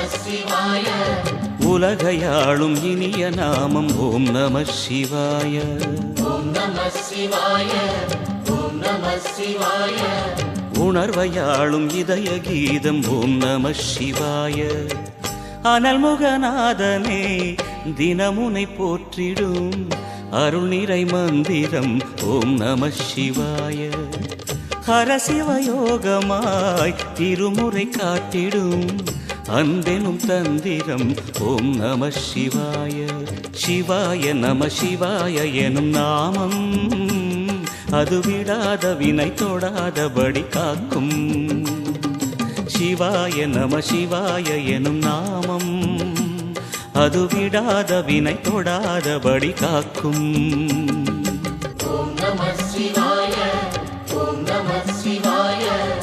சிவாய. உலகையாளும் இனிய நாமம் ஓம் நம சிவாய. ஓம் நம சிவாய. ஓம் நம சிவாய. உணர்வையாளும் இதய கீதம் ஓம் நம சிவாய. அனல்முகநாதனே தினமுனை போற்றிடும் அருள் நிறை மந்திரம் ஓம் நம சிவாய. ஹரசிவயோகமாய் திருமுறை காட்டிடும் அன்பெனும் தந்திரம் ஓம் நம சிவாய. சிவாய நம சிவாய எனும் நாமம் அது விடாத வினை தொடாதபடி காக்கும். சிவாய நம சிவாய எனும் நாமம் அது விடாத வினை தொடாதபடி காக்கும்.